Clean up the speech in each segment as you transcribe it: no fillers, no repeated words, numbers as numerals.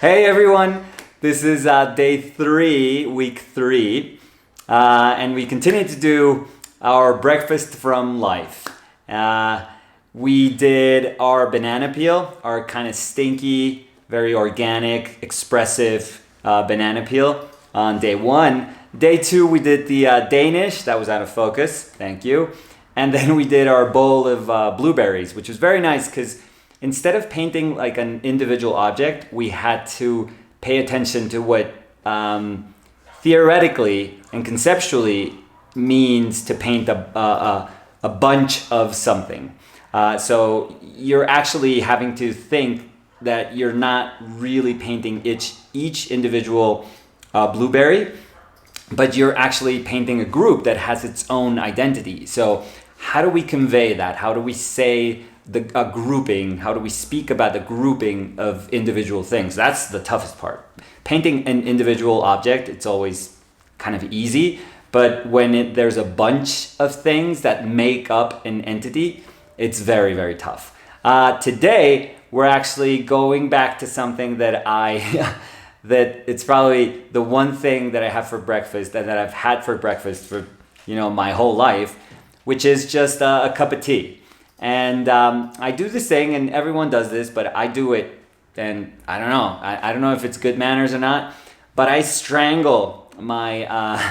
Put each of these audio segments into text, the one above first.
Hey everyone, this is day 3, week 3, and we continue to do our breakfast from life. We did our banana peel, our kind of stinky, very organic, expressive banana peel on day 1. Day 2, we did the Danish, that was out of focus, thank you. And then we did our bowl of blueberries, which was very nice because instead of painting like an individual object, we had to pay attention to what theoretically and conceptually means to paint a bunch of something. So you're actually having to think that you're not really painting each individual blueberry, but you're actually painting a group that has its own identity. So how do we convey that? How do we say a grouping? How do we speak about the grouping of individual things? That's the toughest part. Painting an individual object, it's always kind of easy, but when there's a bunch of things that make up an entity, it's very, very tough. Today, we're actually going back to something that that it's probably the one thing that I have for breakfast and that I've had for breakfast for my whole life, which is just a cup of tea. And I do this thing, and everyone does this, but I do it, and I don't know. I don't know if it's good manners or not, but I strangle my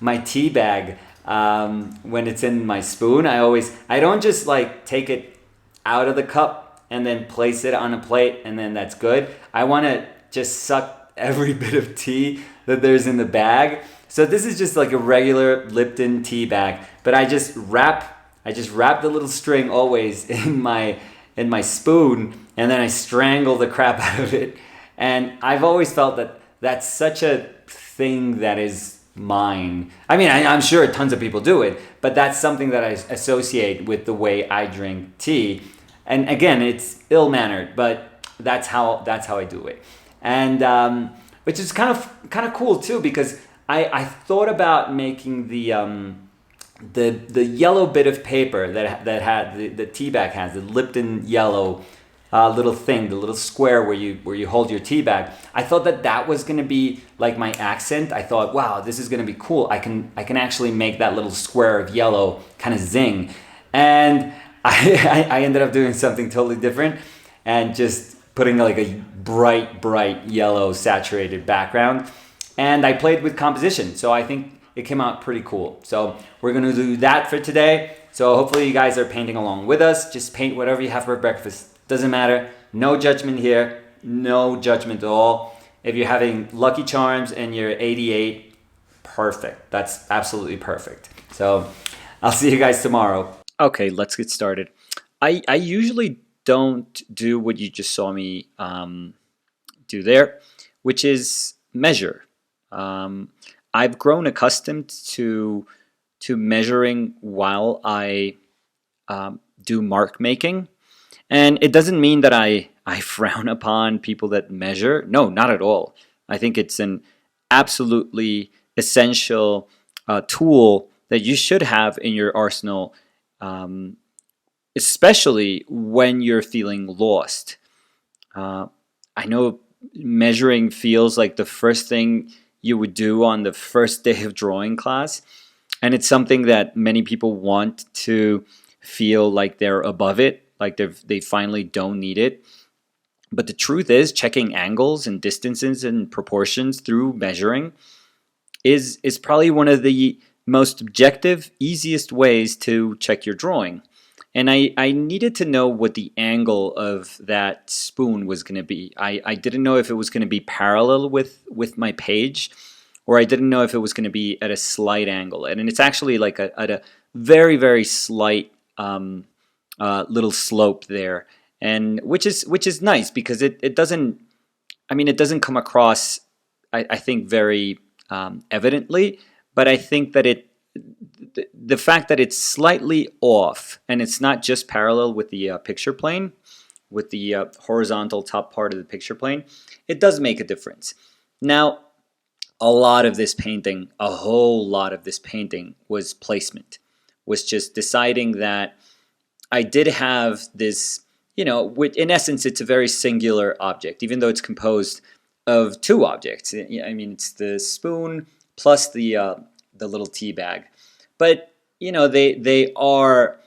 my tea bag when it's in my spoon. I don't just like take it out of the cup and then place it on a plate, and then that's good. I want to just suck every bit of tea that there's in the bag. So this is just like a regular Lipton tea bag, but I just wrap the little string always in my spoon, and then I strangle the crap out of it. And I've always felt that that's such a thing that is mine. I mean, I'm sure tons of people do it, but that's something that I associate with the way I drink tea. And again, it's ill-mannered, but that's how I do it. And which is kind of cool too, because I thought about making the yellow bit of paper that had the tea bag has, the Lipton yellow little thing, the little square where you hold your tea bag. I thought that was going to be like my accent. I thought, wow, this is going to be cool. I can actually make that little square of yellow kind of zing. And I ended up doing something totally different and just putting like a bright yellow saturated background. And I played with composition, so I think it came out pretty cool. So we're gonna do that for today. So hopefully you guys are painting along with us. Just paint whatever you have for breakfast. Doesn't matter. No judgment here. No judgment at all. If you're having Lucky Charms and you're 88, perfect. That's absolutely perfect. So I'll see you guys tomorrow. Okay, let's get started. I usually don't do what you just saw me do there, which is measure. I've grown accustomed to measuring while I do mark making, and it doesn't mean that I frown upon people that measure. No, not at all. I think it's an absolutely essential tool that you should have in your arsenal, especially when you're feeling lost. I know measuring feels like the first thing you would do on the first day of drawing class, and it's something that many people want to feel like they're above it, like they finally don't need it. But the truth is, checking angles and distances and proportions through measuring is probably one of the most objective, easiest ways to check your drawing. And I needed to know what the angle of that spoon was going to be. I didn't know if it was going to be parallel with my page, or I didn't know if it was going to be at a slight angle. And it's actually like at a very, very slight little slope there, and which is nice because it doesn't come across, I think, very evidently, but I think that the fact that it's slightly off and it's not just parallel with the picture plane, with the horizontal top part of the picture plane, it does make a difference. Now, a whole lot of this painting was placement, was just deciding that I did have this, in essence, it's a very singular object, even though it's composed of two objects. I mean, it's the spoon plus the little tea bag. But, they are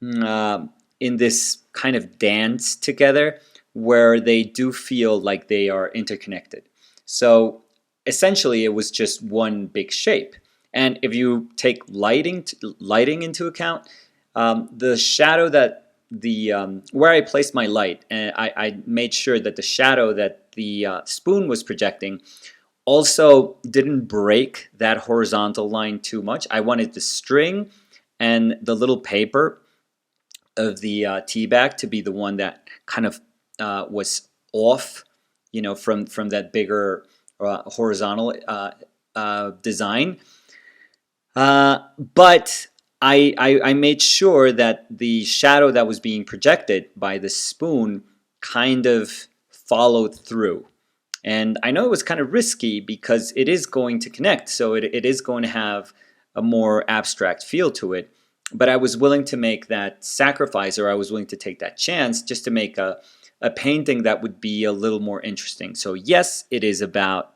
in this kind of dance together where they do feel like they are interconnected. So essentially, it was just one big shape. And if you take lighting into account, the shadow that where I placed my light, and I made sure that the shadow that the spoon was projecting also didn't break that horizontal line too much. I wanted the string and the little paper of the tea bag to be the one that kind of was off, from that bigger horizontal design. But I made sure that the shadow that was being projected by the spoon kind of followed through. And I know it was kind of risky because it is going to connect, so it is going to have a more abstract feel to it. But I was willing to make that sacrifice, or I was willing to take that chance just to make a painting that would be a little more interesting. So yes, it is about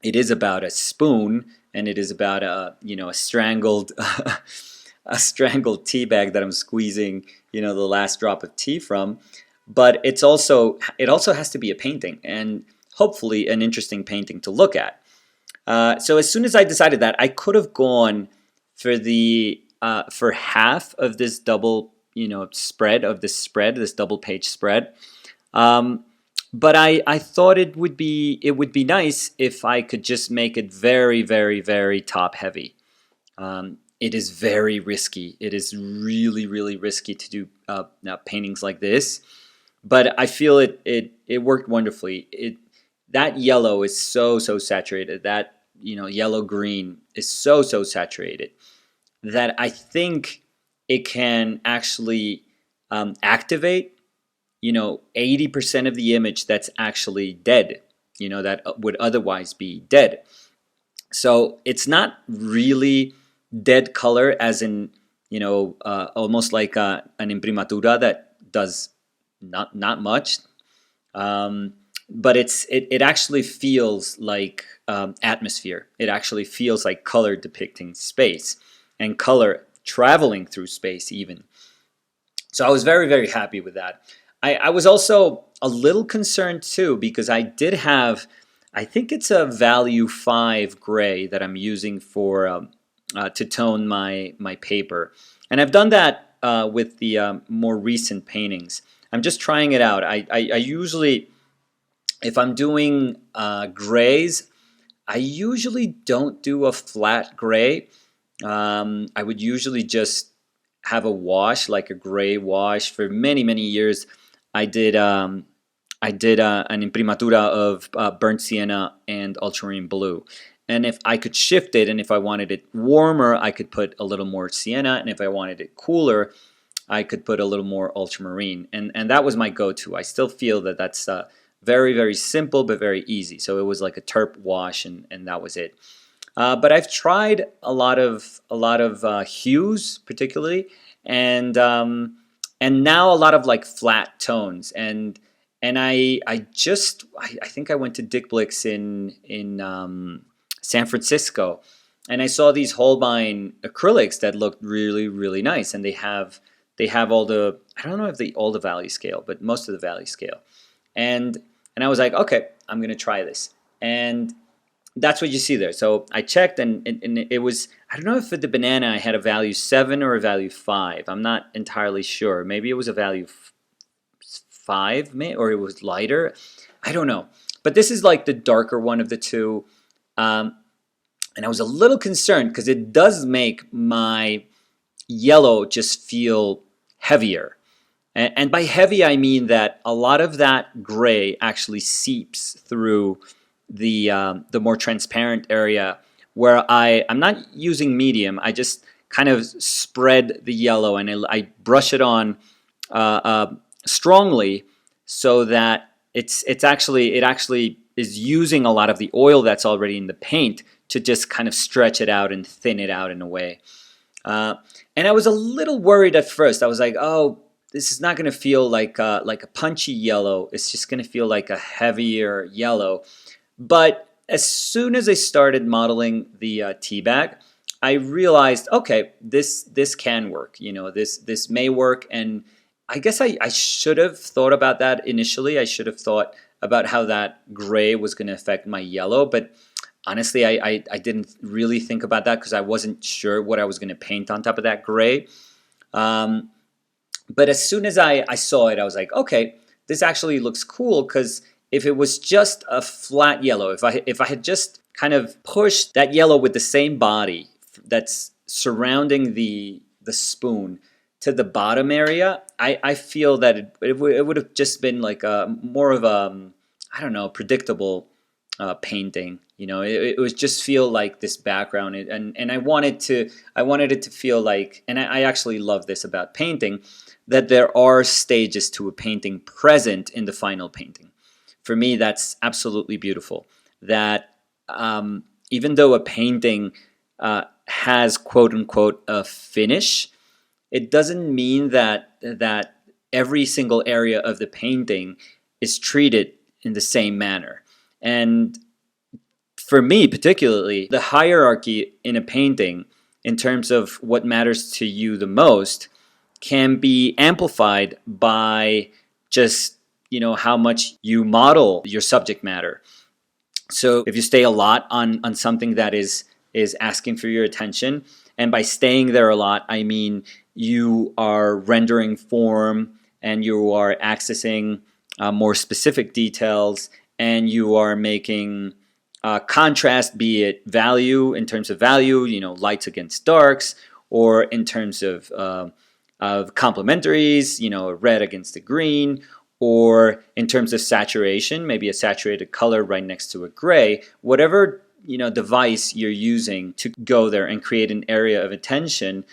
a spoon, and it is about a strangled a strangled tea bag that I'm squeezing the last drop of tea from. But it also has to be a painting, and hopefully an interesting painting to look at. So as soon as I decided that, I could have gone for half of this double spread of this double page spread. But I thought it would be nice if I could just make it very, very, very top heavy. It is very risky. It is really, really risky to do paintings like this. But I feel it worked wonderfully. That yellow is so saturated. That yellow green is so saturated that I think it can actually activate 80% of the image that's actually dead, that would otherwise be dead. So it's not really dead color as in, almost like an imprimatura that does not much. But it actually feels like atmosphere. It actually feels like color depicting space and color traveling through space even. So I was very, very happy with that. I was also a little concerned too because I did have, I think it's a value 5 gray that I'm using for to tone my paper. And I've done that with the more recent paintings. I'm just trying it out. I usually, if I'm doing grays, I usually don't do a flat gray. I would usually just have a wash, like a gray wash. For many, many years, I did an imprimatura of burnt sienna and ultramarine blue. And if I could shift it, and if I wanted it warmer, I could put a little more sienna, and if I wanted it cooler, I could put a little more ultramarine. And that was my go-to. I still feel that that's very, very simple, but very easy. So it was like a terp wash, and that was it. But I've tried a lot of hues, particularly, and now a lot of like flat tones. And I think I went to Dick Blick's in San Francisco, and I saw these Holbein acrylics that looked really, really nice, and they have all the, I don't know if all the value scale, but most of the value scale, and I was like, okay, I'm gonna try this, and that's what you see there. So I checked, and it was, I don't know if for the banana I had a value 7 or a value 5. I'm not entirely sure. Maybe it was a value 5, or it was lighter. I don't know. But this is like the darker one of the two. And I was a little concerned because it does make my yellow just feel heavier. And by heavy, I mean that a lot of that gray actually seeps through the more transparent area where I'm not using medium. I just kind of spread the yellow and I brush it on strongly so that it actually is using a lot of the oil that's already in the paint to just kind of stretch it out and thin it out in a way. And I was a little worried at first. I was like, oh, this is not going to feel like a punchy yellow. It's just going to feel like a heavier yellow. But as soon as I started modeling the tea bag, I realized, okay, this can work. This may work. And I guess I should have thought about that initially. I should have thought about how that gray was going to affect my yellow. But honestly, I didn't really think about that because I wasn't sure what I was going to paint on top of that gray. But as soon as I saw it, I was like, okay, this actually looks cool, because if it was just a flat yellow, if I had just kind of pushed that yellow with the same body that's surrounding the spoon to the bottom area, I feel that it would have just been like a more of a, I don't know, predictable painting. It was just feel like this background, and I wanted it to feel like, and I actually love this about painting, that there are stages to a painting present in the final painting. For me, that's absolutely beautiful. That even though a painting has quote unquote a finish, it doesn't mean that every single area of the painting is treated in the same manner. And for me particularly, the hierarchy in a painting in terms of what matters to you the most can be amplified by just how much you model your subject matter. So if you stay a lot on something that is asking for your attention, and by staying there a lot, I mean you are rendering form and you are accessing more specific details, and you are making contrast, be it value, in terms of value, lights against darks, or in terms of complementaries, red against the green, or in terms of saturation, maybe a saturated color right next to a gray. Whatever device you're using to go there and create an area of attention,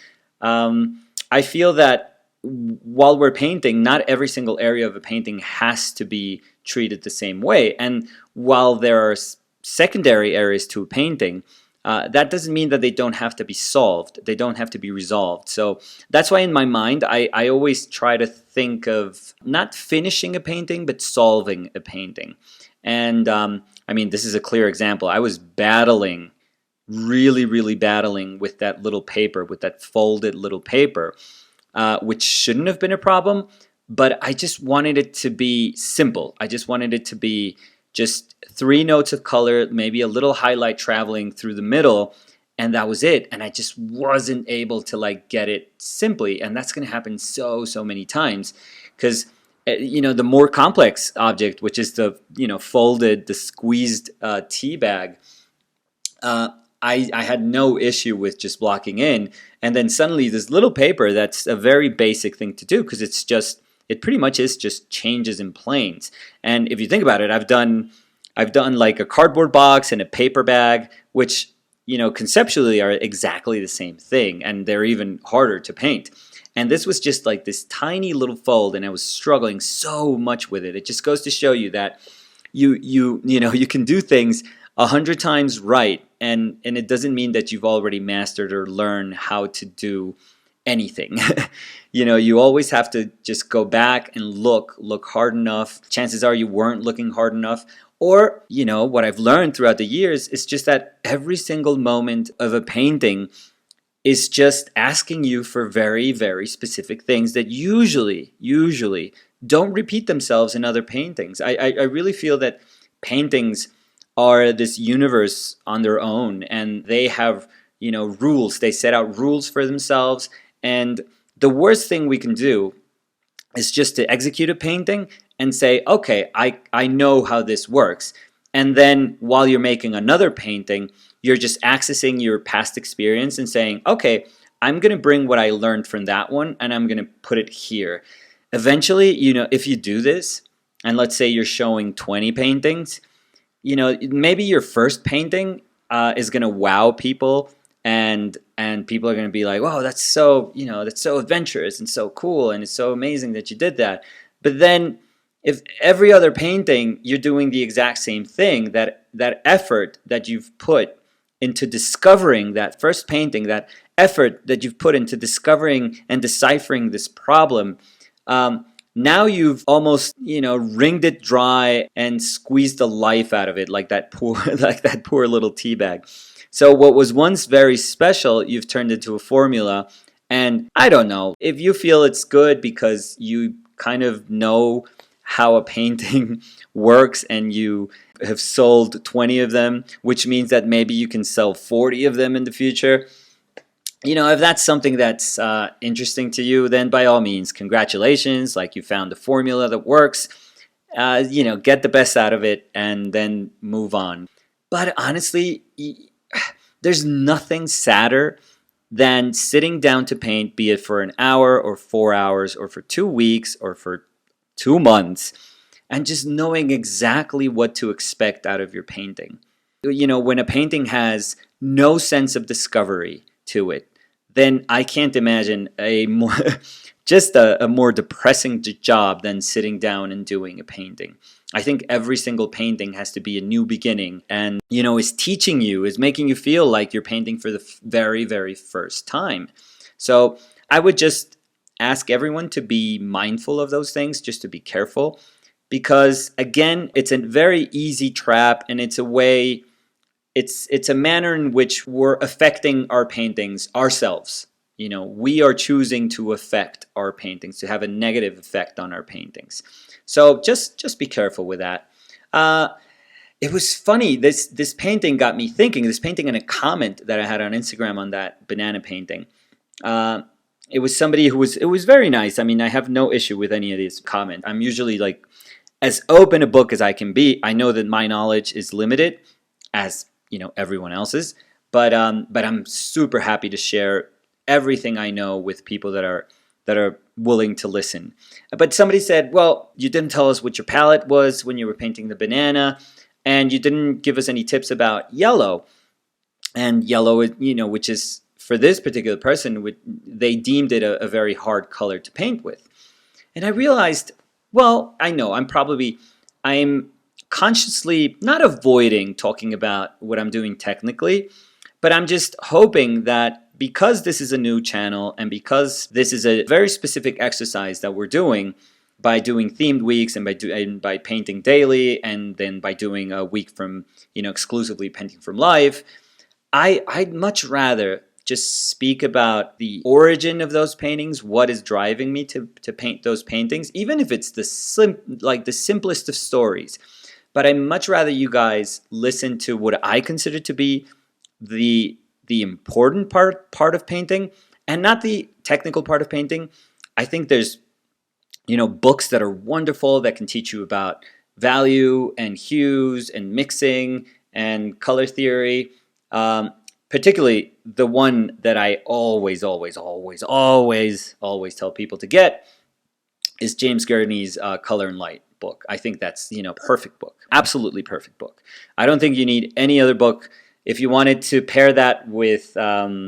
I feel that while we're painting, not every single area of a painting has to be treated the same way. And while there are secondary areas to a painting, that doesn't mean that they don't have to be solved. They don't have to be resolved. So that's why in my mind, I always try to think of not finishing a painting, but solving a painting. And this is a clear example. I was battling, really, really battling with that little paper, with that folded little paper, which shouldn't have been a problem, but I just wanted it to be simple. I just wanted it to be just 3 notes of color, maybe a little highlight traveling through the middle, and that was it. And I just wasn't able to get it simply, and that's going to happen so many times, because the more complex object, which is the folded, the squeezed tea bag, I had no issue with just blocking in, and then suddenly this little paper, that's a very basic thing to do, because it pretty much is just changes in planes. And if you think about it, I've done like a cardboard box and a paper bag, which conceptually are exactly the same thing, and they're even harder to paint. And this was just like this tiny little fold, and I was struggling so much with it. It just goes to show you that you can do things 100 times right, and it doesn't mean that you've already mastered or learned how to do anything. You always have to just go back and look hard enough. Chances are you weren't looking hard enough. Or, what I've learned throughout the years is just that every single moment of a painting is just asking you for very, very specific things that usually don't repeat themselves in other paintings. I really feel that paintings are this universe on their own, and they have, rules. They set out rules for themselves. And the worst thing we can do is just to execute a painting and say, okay, I know how this works. And then while you're making another painting, you're just accessing your past experience and saying, okay, I'm going to bring what I learned from that one and I'm going to put it here. Eventually, if you do this, and let's say you're showing 20 paintings, maybe your first painting is going to wow people, and people are going to be like, "Wow, that's so adventurous and so cool, and it's so amazing that you did that." But then, if every other painting you're doing the exact same thing, that effort that you've put into discovering that first painting, that effort that you've put into discovering and deciphering this problem, Now you've almost, wringed it dry and squeezed the life out of it, like that poor, like that poor little tea bag. So what was once very special, you've turned into a formula. And I don't know if you feel it's good because you kind of know how a painting works and you have sold 20 of them, which means that maybe you can sell 40 of them in the future. If that's something that's interesting to you, then by all means, congratulations. Like, you found the formula that works. Get the best out of it and then move on. But honestly, there's nothing sadder than sitting down to paint, be it for an hour or 4 hours or for 2 weeks or for 2 months, and just knowing exactly what to expect out of your painting. When a painting has no sense of discovery to it, then I can't imagine a more just a more depressing job than sitting down and doing a painting. I think every single painting has to be a new beginning and, is teaching you, is making you feel like you're painting for the very, very first time. So I would just ask everyone to be mindful of those things, just to be careful, because again, it's a very easy trap, and it's a way, it's a manner in which we're affecting our paintings ourselves. We are choosing to affect our paintings, to have a negative effect on our paintings. So just be careful with that. It was funny, this painting got me thinking, this painting and a comment that I had on Instagram on that banana painting. It was somebody it was very nice. I mean, I have no issue with any of these comments. I'm usually like as open a book as I can be. I know that my knowledge is limited, as everyone else's, but I'm super happy to share everything I know with people that are willing to listen. But somebody said, well, you didn't tell us what your palette was when you were painting the banana, and you didn't give us any tips about yellow. And yellow, which is, for this particular person, they deemed it a very hard color to paint with. And I realized, well, I know I'm consciously not avoiding talking about what I'm doing technically, but I'm just hoping that because this is a new channel and because this is a very specific exercise that we're doing by doing themed weeks and by painting daily, and then by doing a week from, exclusively painting from life, I'd much rather just speak about the origin of those paintings, what is driving me to paint those paintings, even if it's the simplest of stories. But I'd much rather you guys listen to what I consider to be the important part of painting, and not the technical part of painting. I think there's books that are wonderful that can teach you about value and hues and mixing and color theory. Particularly the one that I always tell people to get is James Gurney's Color and Light book. I think that's perfect book, absolutely perfect book. I don't think you need any other book. If you wanted to pair that with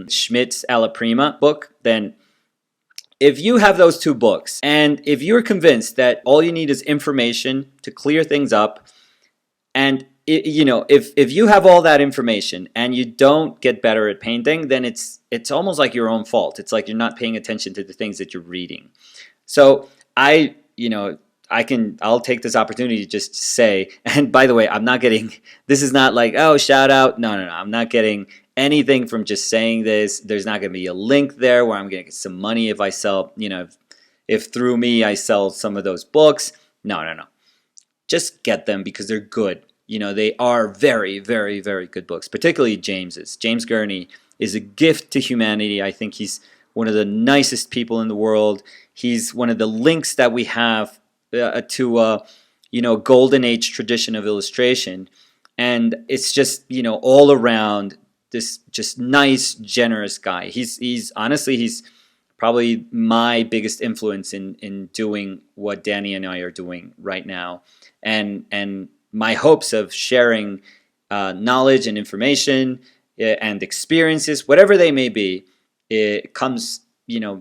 Schmidt's Alla Prima book, then if you have those two books, and if you're convinced that all you need is information to clear things up, and if you have all that information and you don't get better at painting, then it's almost like your own fault. It's like you're not paying attention to the things that you're reading. So I'll take this opportunity to just say, and by the way, this is not like, oh, shout out. No. I'm not getting anything from just saying this. There's not going to be a link there where I'm going to get some money if I sell, if through me I sell some of those books. No. Just get them because they're good. They are very, very, very good books, particularly James's. James Gurney is a gift to humanity. I think he's one of the nicest people in the world. He's one of the links that we have to a golden age tradition of illustration. And it's just, all around this just nice, generous guy. He's honestly, he's probably my biggest influence in doing what Danny and I are doing right now. And my hopes of sharing knowledge and information and experiences, whatever they may be, it comes,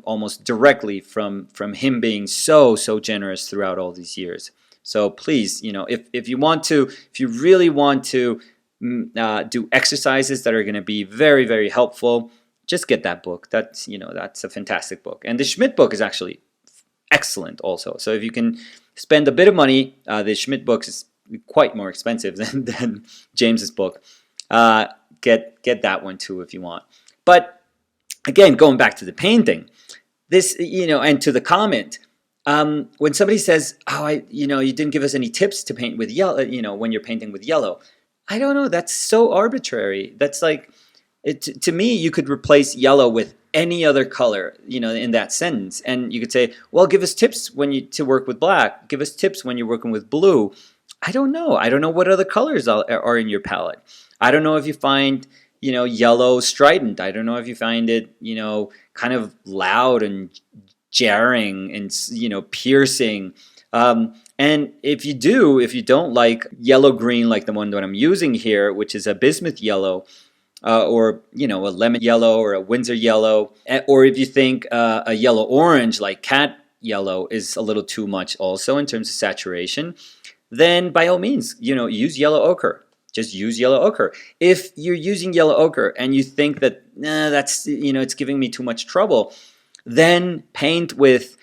almost directly from him being so generous throughout all these years. So please, if you really want to do exercises that are going to be very, very helpful, just get that book. That's a fantastic book. And the Schmidt book is actually excellent also. So if you can spend a bit of money, the Schmidt books is quite more expensive than James's book. Get that one too if you want. But again, going back to the painting, this, and to the comment, when somebody says, "Oh, you didn't give us any tips to paint with yellow," when you're painting with yellow, I don't know. That's so arbitrary. That's like, to me, you could replace yellow with any other color, in that sentence, and you could say, "Well, give us tips to work with black. Give us tips when you're working with blue." I don't know. I don't know what other colors are in your palette. I don't know if you find, yellow strident. I don't know if you find it, kind of loud and jarring and, piercing. And if you don't like yellow green like the one that I'm using here, which is a bismuth yellow, or a lemon yellow or a Windsor yellow, or if you think a yellow orange like cat yellow is a little too much also in terms of saturation, then by all means, use yellow ochre. Just use yellow ochre. If you're using yellow ochre and you think that that's it's giving me too much trouble, then paint with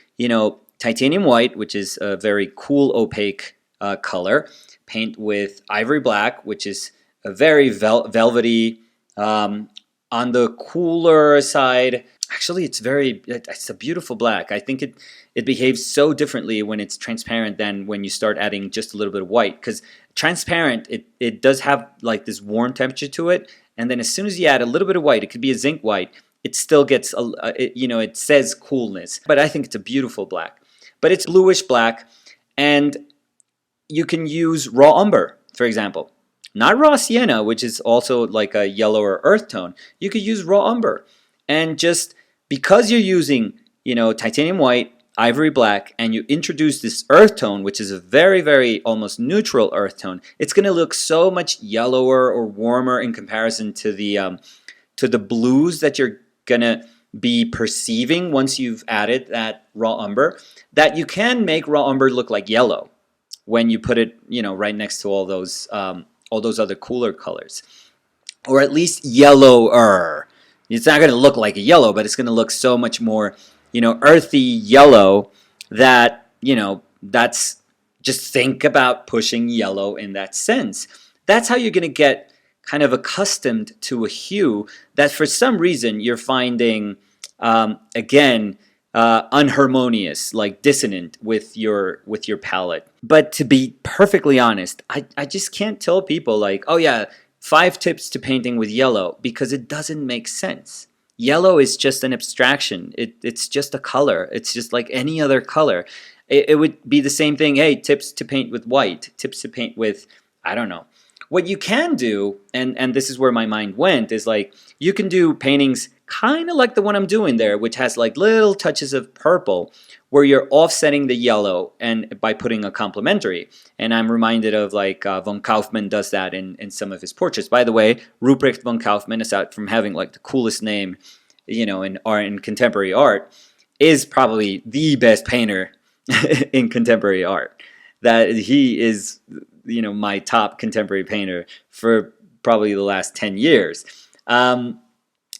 titanium white, which is a very cool opaque color. Paint with ivory black, which is a very velvety, on the cooler side. Actually, it's a beautiful black. I think it behaves so differently when it's transparent than when you start adding just a little bit of white. Because transparent, it does have like this warm temperature to it, and then as soon as you add a little bit of white, it could be a zinc white, it still gets it says coolness. But I think it's a beautiful black. But it's bluish black, and you can use raw umber, for example. Not raw sienna, which is also like a yellow or earth tone. You could use raw umber. And just because you're using, titanium white, ivory black, and you introduce this earth tone, which is a very, very almost neutral earth tone, it's going to look so much yellower or warmer in comparison to the blues that you're going to be perceiving once you've added that raw umber, that you can make raw umber look like yellow when you put it, right next to all those other cooler colors, or at least yellower. It's not going to look like a yellow, but it's going to look so much more, earthy yellow that, that's, just think about pushing yellow in that sense. That's how you're going to get kind of accustomed to a hue that for some reason you're finding, unharmonious, like dissonant with your palette. But to be perfectly honest, I just can't tell people like, oh yeah, 5 tips to painting with yellow, because it doesn't make sense. Yellow is just an abstraction. It's just a color. It's just like any other color. It would be the same thing. Hey, tips to paint with white. Tips to paint with, I don't know. What you can do, and this is where my mind went, is like you can do paintings kind of like the one I'm doing there, which has like little touches of purple, where you're offsetting the yellow and by putting a complementary. And I'm reminded of like von Kaufmann does that in some of his portraits. By the way, Ruprecht von Kaufmann, aside from having like the coolest name, in contemporary art, is probably the best painter in contemporary art. That he is, my top contemporary painter for probably the last 10 years.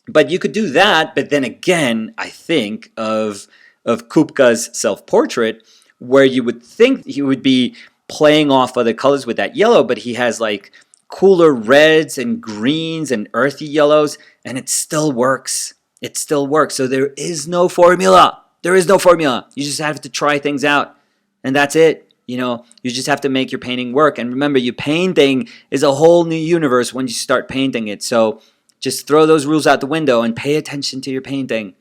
But you could do that, but then again, I think of Kupka's self-portrait, where you would think he would be playing off other colors with that yellow, but he has like cooler reds and greens and earthy yellows, and it still works. It still works. So there is no formula. There is no formula. You just have to try things out, and that's it. You just have to make your painting work. And remember, your painting is a whole new universe when you start painting it. So just throw those rules out the window and pay attention to your painting.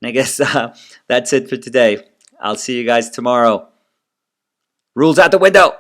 And I guess that's it for today. I'll see you guys tomorrow. Rules out the window.